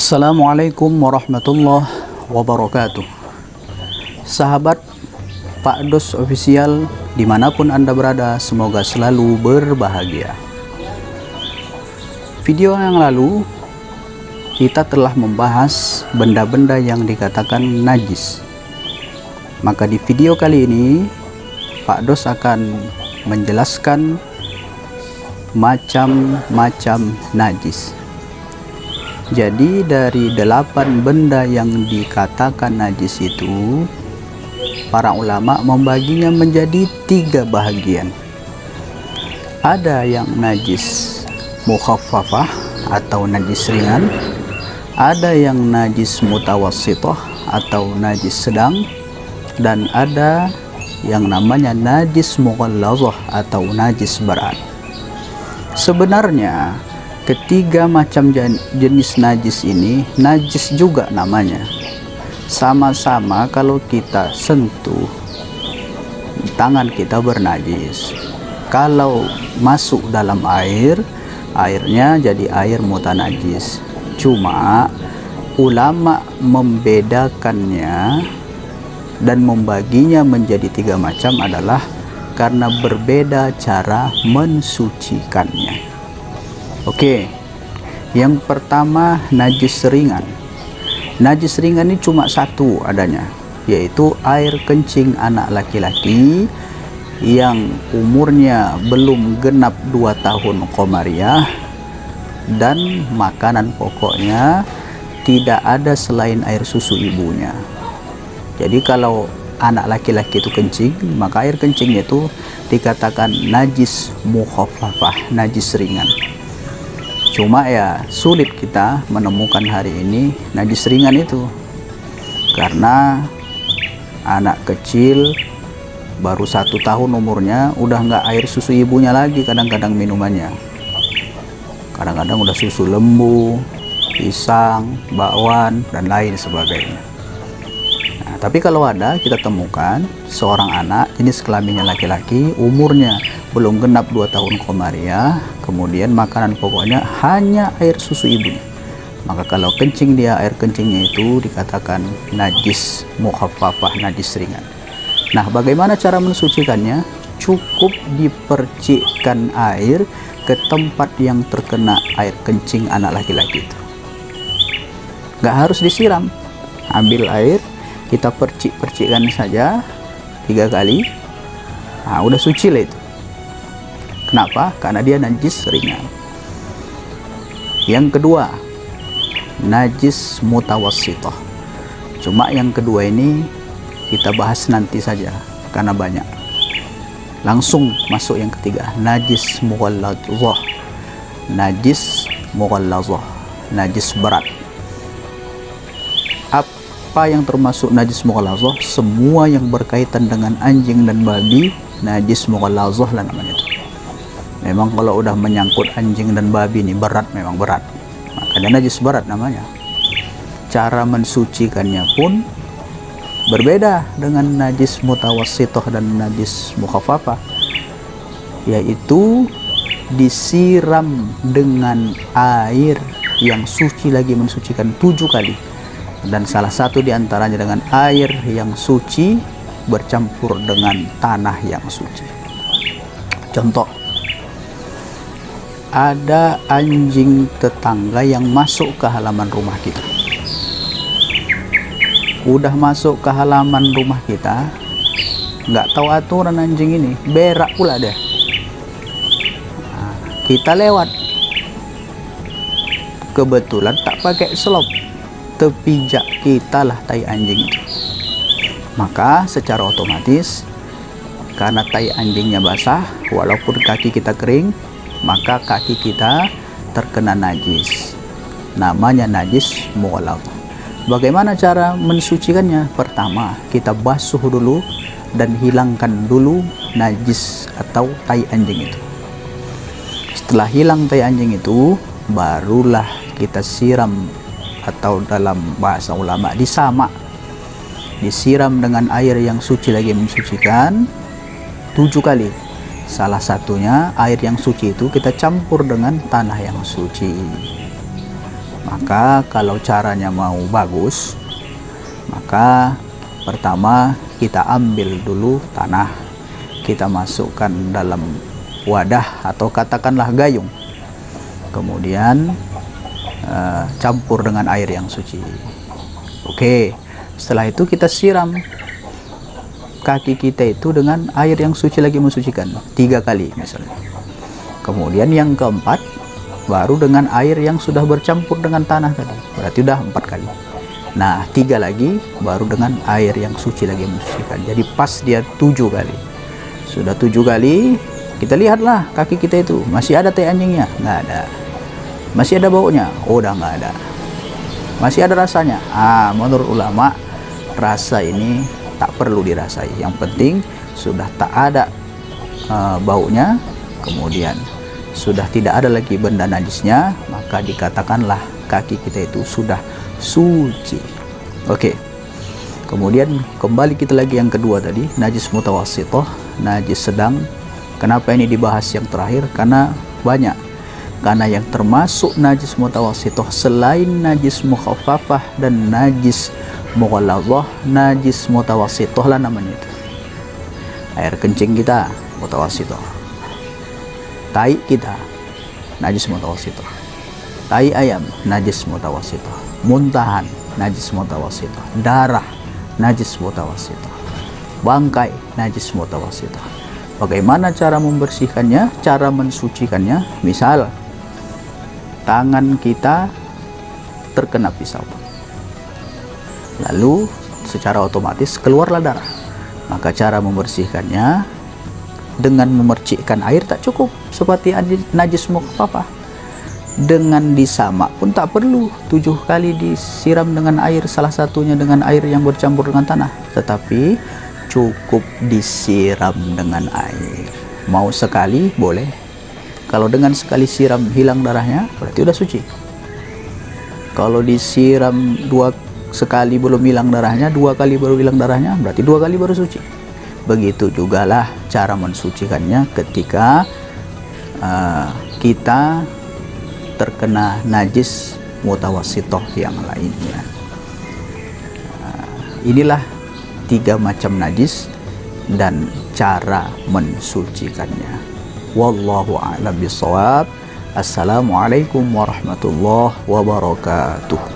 Assalamualaikum warahmatullahi wabarakatuh. Sahabat Pak Dos Official dimanapun Anda berada, semoga selalu berbahagia. Video yang lalu kita telah membahas benda-benda yang dikatakan najis. Maka di video kali ini Pak Dos akan menjelaskan macam-macam najis. Jadi dari 8 benda yang dikatakan najis itu, para ulama membaginya menjadi 3 bahagian. Ada yang najis mukhaffafah atau najis ringan, ada yang najis mutawassithah atau najis sedang, dan ada yang namanya najis mughallazah atau najis berat. Sebenarnya ketiga macam jenis najis ini najis juga namanya. Sama-sama kalau kita sentuh, tangan kita bernajis. Kalau masuk dalam air, airnya jadi air mutanajis. Cuma ulama membedakannya dan membaginya menjadi 3 macam adalah karena berbeda cara mensucikannya. Oke, yang pertama najis ringan. Najis ringan ini cuma satu adanya, yaitu air kencing anak laki-laki yang umurnya belum genap 2 tahun komariah dan makanan pokoknya tidak ada selain air susu ibunya. Jadi kalau anak laki-laki itu kencing, maka air kencingnya itu dikatakan najis mukhaffafah, najis ringan. Cuma ya sulit kita menemukan hari ini najis ringan itu, karena anak kecil baru 1 tahun umurnya udah nggak air susu ibunya lagi, kadang-kadang minumannya kadang-kadang udah susu lembu, pisang, bakwan, dan lain sebagainya. Nah, tapi kalau ada, kita temukan seorang anak jenis kelaminnya laki-laki, umurnya belum genap 2 tahun komariah, kemudian makanan pokoknya hanya air susu ibunya, maka kalau kencing dia, air kencingnya itu dikatakan najis mukhaffafah, najis ringan. Nah, bagaimana cara mensucikannya? Cukup dipercikkan air ke tempat yang terkena air kencing anak laki-laki itu. Nggak harus disiram, ambil air, kita percik-percikkan saja 3 kali. Nah, udah suci lah itu. Kenapa? Karena dia najis ringan. Yang kedua, najis mutawassithah. Cuma yang kedua ini kita bahas nanti saja karena banyak. Langsung masuk yang ketiga, najis mughallazah. Najis mughallazah, najis berat. Apa yang termasuk najis mughallazah? Semua yang berkaitan dengan anjing dan babi, najis mughallazah lah namanya itu. Memang kalau udah menyangkut anjing dan babi ini berat, memang berat, makanya najis berat namanya. Cara mensucikannya pun berbeda dengan najis mutawassithah dan najis mukhaffafah, yaitu disiram dengan air yang suci lagi mensucikan 7 kali, dan salah satu diantaranya dengan air yang suci bercampur dengan tanah yang suci. Contoh, ada anjing tetangga yang masuk ke halaman rumah kita. Udah masuk ke halaman rumah kita, nggak tahu aturan anjing ini, berak pula deh. Nah, kita lewat, kebetulan tak pakai selop, terpijak kita lah tai anjing itu. Maka secara otomatis, karena tai anjingnya basah, walaupun kaki kita kering, maka kaki kita terkena najis, namanya najis mughallazah. Bagaimana cara mensucikannya? Pertama, kita basuh dulu dan hilangkan dulu najis atau tai anjing itu. Setelah hilang tai anjing itu, barulah kita siram, atau dalam bahasa ulama disama, disiram dengan air yang suci lagi mensucikan 7 kali. Salah satunya air yang suci itu kita campur dengan tanah yang suci. Maka kalau caranya mau bagus, maka pertama kita ambil dulu tanah, kita masukkan dalam wadah atau katakanlah gayung, kemudian campur dengan air yang suci. Oke, setelah itu kita siram kaki kita itu dengan air yang suci lagi, mensucikan 3 kali misalnya. Kemudian yang keempat baru dengan air yang sudah bercampur dengan tanah tadi, berarti udah 4 kali. Nah 3 lagi baru dengan air yang suci lagi, mensucikan. Jadi pas dia 7 kali. Sudah 7 kali, kita lihatlah kaki kita itu masih ada tai anjingnya, nggak ada. Masih ada baunya, oh udah nggak ada. Masih ada rasanya, menurut ulama rasa ini tak perlu dirasai, yang penting sudah tak ada baunya, kemudian sudah tidak ada lagi benda najisnya, maka dikatakanlah kaki kita itu sudah suci. Oke, kemudian kembali kita lagi yang kedua tadi, najis mutawassithah, najis sedang. Kenapa ini dibahas yang terakhir? Karena banyak. Karena yang termasuk najis mutawassithah selain najis mukhaffafah dan najis mughalladhah, najis mutawassithah lah namanya itu. Air kencing kita mutawassithah, tai kita najis mutawassithah, tai ayam najis mutawassithah, muntahan najis mutawassithah, darah najis mutawassithah, bangkai najis mutawassithah. Bagaimana cara membersihkannya, cara mensucikannya? Misal tangan kita terkena pisau, lalu secara otomatis keluarlah darah. Maka cara membersihkannya dengan memercikkan air tak cukup seperti najis mukhaffafah. Dengan disamak pun tak perlu 7 kali disiram dengan air, salah satunya dengan air yang bercampur dengan tanah, tetapi cukup disiram dengan air. Mau sekali boleh. Kalau dengan sekali siram hilang darahnya, berarti udah suci. Kalau disiram 2 sekali belum hilang darahnya, 2 kali baru hilang darahnya, berarti 2 kali baru suci. Begitu jugalah cara mensucikannya ketika kita terkena najis mutawassithah yang lainnya. Inilah 3 macam najis dan cara mensucikannya. Wallahu a'lam bishawab. Assalamualaikum warahmatullahi wabarakatuh.